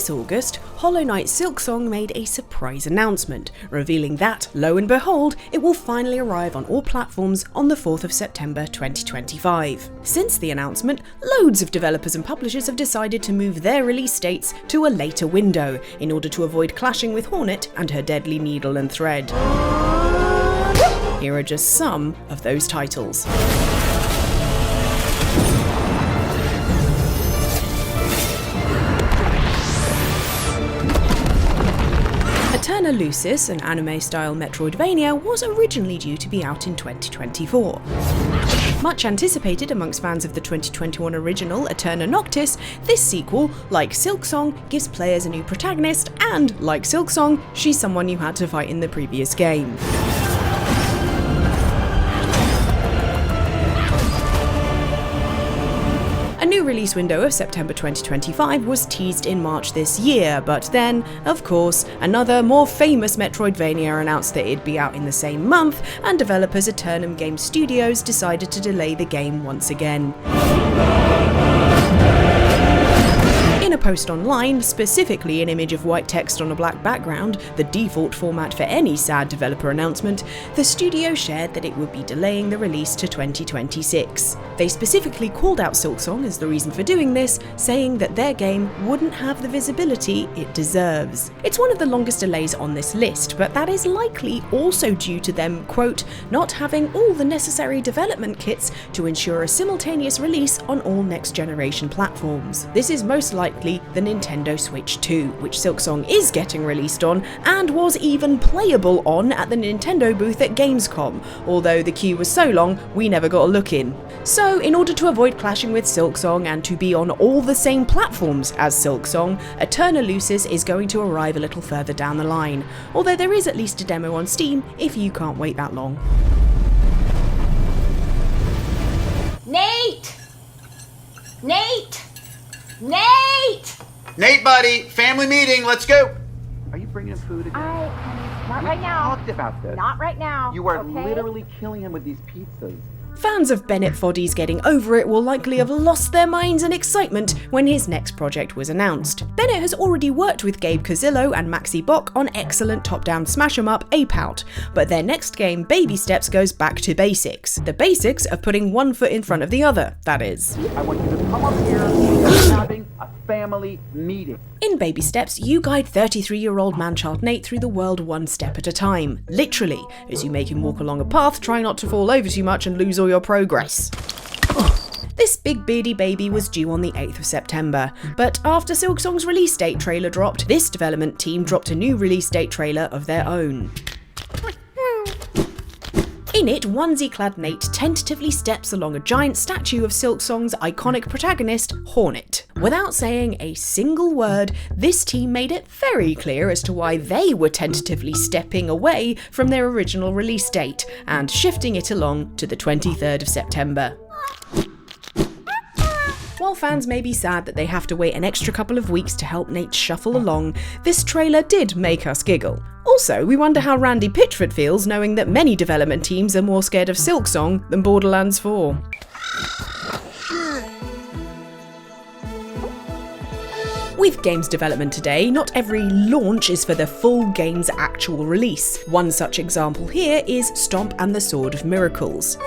This August, Hollow Knight Silksong made a surprise announcement, revealing that, lo and behold, it will finally arrive on all platforms on the 4th of September 2025. Since the announcement, loads of developers and publishers have decided to move their release dates to a later window, in order to avoid clashing with Hornet and her deadly needle and thread. Here are just some of those titles. Aeterna Lucis, an anime-style Metroidvania, was originally due to be out in 2024. Much anticipated amongst fans of the 2021 original Aeterna Noctis, this sequel, like Silksong, gives players a new protagonist and, like Silksong, she's someone you had to fight in the previous game. A new release window of September 2025 was teased in March this year, but then, of course, another more famous Metroidvania announced that it'd be out in the same month, and developers Aeterna Game Studios decided to delay the game once again. In a post online, specifically an image of white text on a black background, the default format for any sad developer announcement, the studio shared that it would be delaying the release to 2026. They specifically called out Silksong as the reason for doing this, saying that their game wouldn't have the visibility it deserves. It's one of the longest delays on this list, but that is likely also due to them, quote, not having all the necessary development kits to ensure a simultaneous release on all next generation platforms. This is most likely the Nintendo Switch 2, which Silksong is getting released on, and was even playable on at the Nintendo booth at Gamescom, although the queue was so long we never got a look in. So, in order to avoid clashing with Silksong and to be on all the same platforms as Silksong, Aeterna Lucis is going to arrive a little further down the line, although there is at least a demo on Steam if you can't wait that long. Nate! Nate! Nate! Nate, buddy, family meeting, let's go. Are you bringing him food again? Not right now. We talked about this. Not right now. You are okay? literally killing him with these pizzas. Fans of Bennett Foddy's Getting Over It will likely have lost their minds in excitement when his next project was announced. Bennett has already worked with Gabe Cazillo and Maxi Bock on excellent top-down smash-em-up Ape Out, but their next game, Baby Steps, goes back to basics. The basics of putting one foot in front of the other, that is. I want you to come up here and we're having a family meeting. In Baby Steps, you guide 33-year-old man-child Nate through the world one step at a time, literally, as you make him walk along a path, try not to fall over too much and lose all your progress. This big beardy baby was due on the 8th of September, but after Silksong's release date trailer dropped, this development team dropped a new release date trailer of their own. In it, onesie-clad Nate tentatively steps along a giant statue of Silksong's iconic protagonist, Hornet. Without saying a single word, this team made it very clear as to why they were tentatively stepping away from their original release date and shifting it along to the 23rd of September. While fans may be sad that they have to wait an extra couple of weeks to help Nate shuffle along, this trailer did make us giggle. Also, we wonder how Randy Pitchford feels knowing that many development teams are more scared of Silksong than Borderlands 4. With games development today, not every launch is for the full game's actual release. One such example here is Stomp and the Sword of Miracles.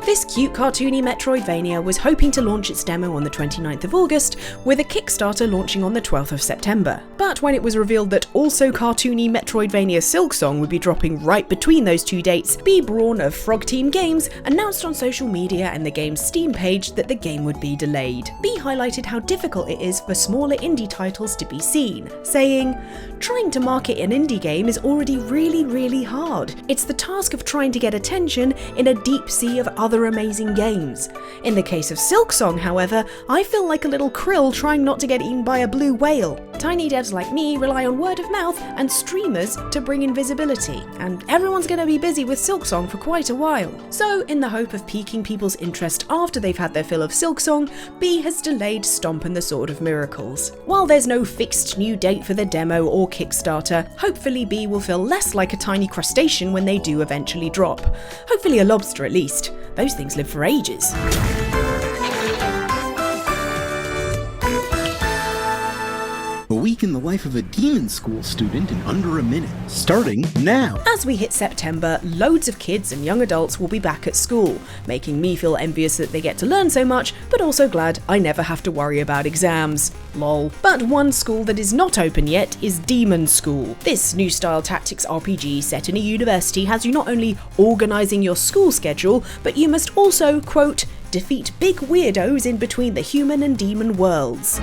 This cute cartoony Metroidvania was hoping to launch its demo on the 29th of August, with a Kickstarter launching on the 12th of September. But when it was revealed that also cartoony Metroidvania Silksong would be dropping right between those two dates, B. Braun of Frog Team Games announced on social media and the game's Steam page that the game would be delayed. B highlighted how difficult it is for smaller indie titles to be seen, saying, "Trying to market an indie game is already really hard. It's the task of trying to get attention in a deep sea of other amazing games. In the case of Silksong, however, I feel like a little krill trying not to get eaten by a blue whale. Tiny devs like me rely on word of mouth and streamers to bring in visibility, and everyone's going to be busy with Silksong for quite a while." So, in the hope of piquing people's interest after they've had their fill of Silksong, B has delayed Stomp and the Sword of Miracles. While there's no fixed new date for the demo or Kickstarter, hopefully B will feel less like a tiny crustacean when they do eventually drop. Hopefully a lobster at least. Those things live for ages. We week in the life of a Demonschool student in under a minute, starting now. As we hit September, loads of kids and young adults will be back at school, making me feel envious that they get to learn so much, but also glad I never have to worry about exams. Lol. But one school that is not open yet is Demonschool. This new style tactics RPG set in a university has you not only organising your school schedule, but you must also, quote, defeat big weirdos in between the human and demon worlds.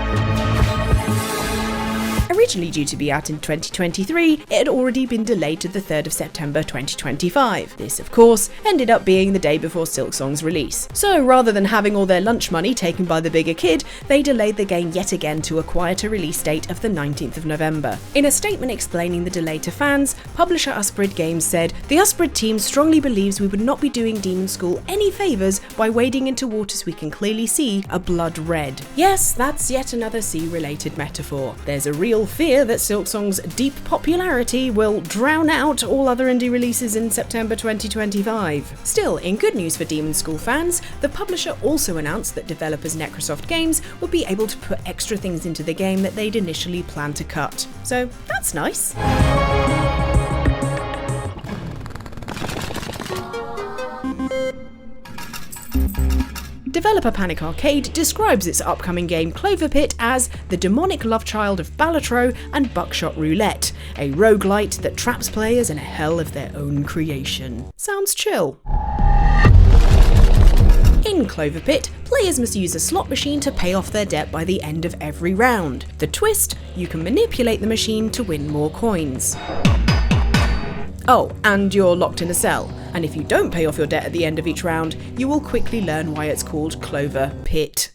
Originally due to be out in 2023, it had already been delayed to the 3rd of September 2025. This, of course, ended up being the day before Silksong's release. So rather than having all their lunch money taken by the bigger kid, they delayed the game yet again to a quieter release date of the 19th of November. In a statement explaining the delay to fans, publisher Usbrid Games said, "The Usbrid team strongly believes we would not be doing Demonschool any favours by wading into waters we can clearly see are blood red." Yes, that's yet another sea-related metaphor. There's a real fear that Silksong's deep popularity will drown out all other indie releases in September 2025. Still, in good news for Demonschool fans, the publisher also announced that developers Necrosoft Games would be able to put extra things into the game that they'd initially planned to cut. So that's nice. Developer Panic Arcade describes its upcoming game Clover Pit as the demonic love child of Balatro and Buckshot Roulette, a roguelite that traps players in a hell of their own creation. Sounds chill. In Clover Pit, players must use a slot machine to pay off their debt by the end of every round. The twist? You can manipulate the machine to win more coins. Oh, and you're locked in a cell, and if you don't pay off your debt at the end of each round, you will quickly learn why it's called Clover Pit.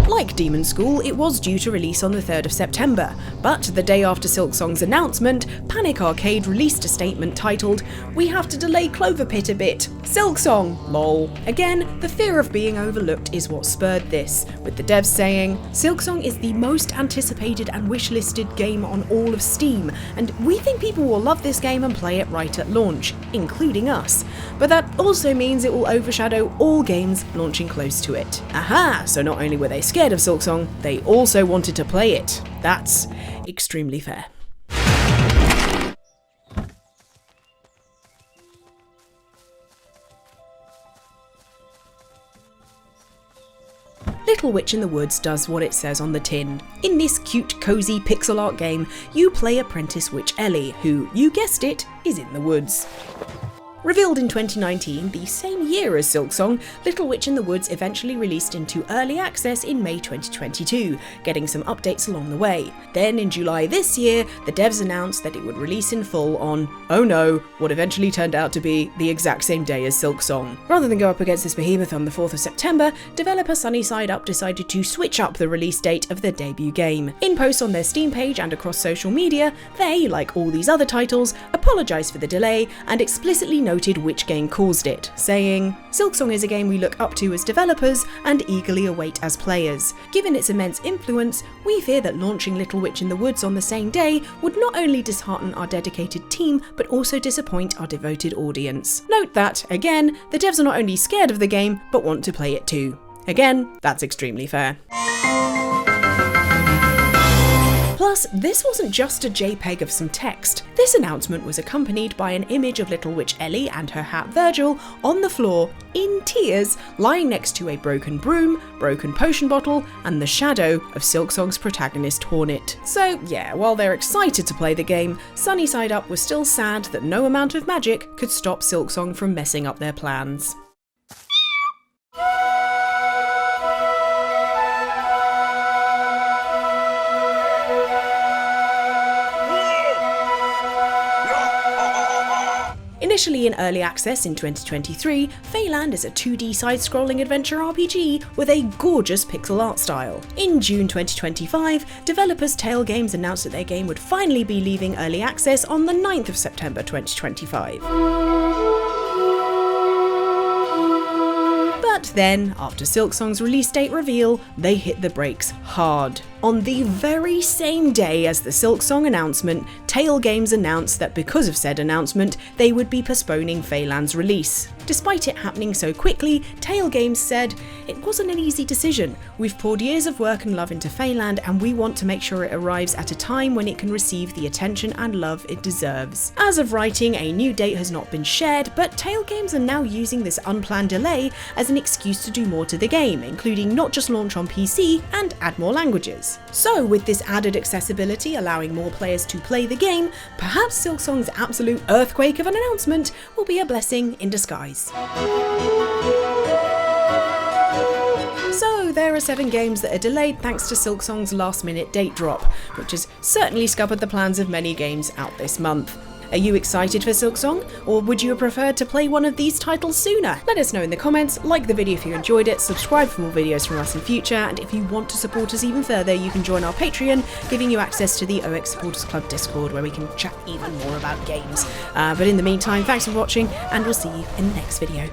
Like Demonschool, it was due to release on the 3rd of September, but the day after Silksong's announcement, Panic Arcade released a statement titled, "We have to delay Clover Pit a bit. Silksong, lol." Again, the fear of being overlooked is what spurred this, with the devs saying, "Silksong is the most anticipated and wishlisted game on all of Steam, and we think people will love this game and play it right at launch, including us. But that also means it will overshadow all games launching close to it." Aha! So not only were they scared of Silksong, they also wanted to play it. That's extremely fair. Little Witch in the Woods does what it says on the tin. In this cute, cozy pixel art game, you play apprentice witch Ellie, who, you guessed it, is in the woods. Revealed in 2019, the same year as Silksong, Little Witch in the Woods eventually released into early access in May 2022, getting some updates along the way. Then in July this year, the devs announced that it would release in full on, oh no, what eventually turned out to be the exact same day as Silksong. Rather than go up against this behemoth on the 4th of September, developer Sunnyside Up decided to switch up the release date of their debut game. In posts on their Steam page and across social media, they, like all these other titles, apologised for the delay and explicitly noted which game caused it, saying, "Silksong is a game we look up to as developers and eagerly await as players. Given its immense influence, we fear that launching Little Witch in the Woods on the same day would not only dishearten our dedicated team, but also disappoint our devoted audience." Note that, again, the devs are not only scared of the game, but want to play it too. Again, that's extremely fair. Plus, this wasn't just a JPEG of some text. This announcement was accompanied by an image of Little Witch Ellie and her hat Virgil on the floor, in tears, lying next to a broken broom, broken potion bottle, and the shadow of Silksong's protagonist Hornet. So yeah, while they're excited to play the game, Sunnyside Up was still sad that no amount of magic could stop Silksong from messing up their plans. Initially in early access in 2023, Faeland is a 2D side-scrolling adventure RPG with a gorgeous pixel art style. In June 2025, developers Tale Games announced that their game would finally be leaving early access on the 9th of September 2025. But then, after Silksong's release date reveal, they hit the brakes hard. On the very same day as the Silksong announcement, Tale Games announced that because of said announcement, they would be postponing Faeland's release. Despite it happening so quickly, Tale Games said, "It wasn't an easy decision. We've poured years of work and love into Faeland, and we want to make sure it arrives at a time when it can receive the attention and love it deserves." As of writing, a new date has not been shared, but Tale Games are now using this unplanned delay as an excuse to do more to the game, including not just launch on PC and add more languages. So with this added accessibility allowing more players to play the game, perhaps Silksong's absolute earthquake of an announcement will be a blessing in disguise. So there are 7 games that are delayed thanks to Silksong's last-minute date drop, which has certainly scuppered the plans of many games out this month. Are you excited for Silksong, or would you have preferred to play one of these titles sooner? Let us know in the comments, like the video if you enjoyed it, subscribe for more videos from us in future, and if you want to support us even further, you can join our Patreon, giving you access to the OX Supporters Club Discord, where we can chat even more about games. But in the meantime, thanks for watching, and we'll see you in the next video.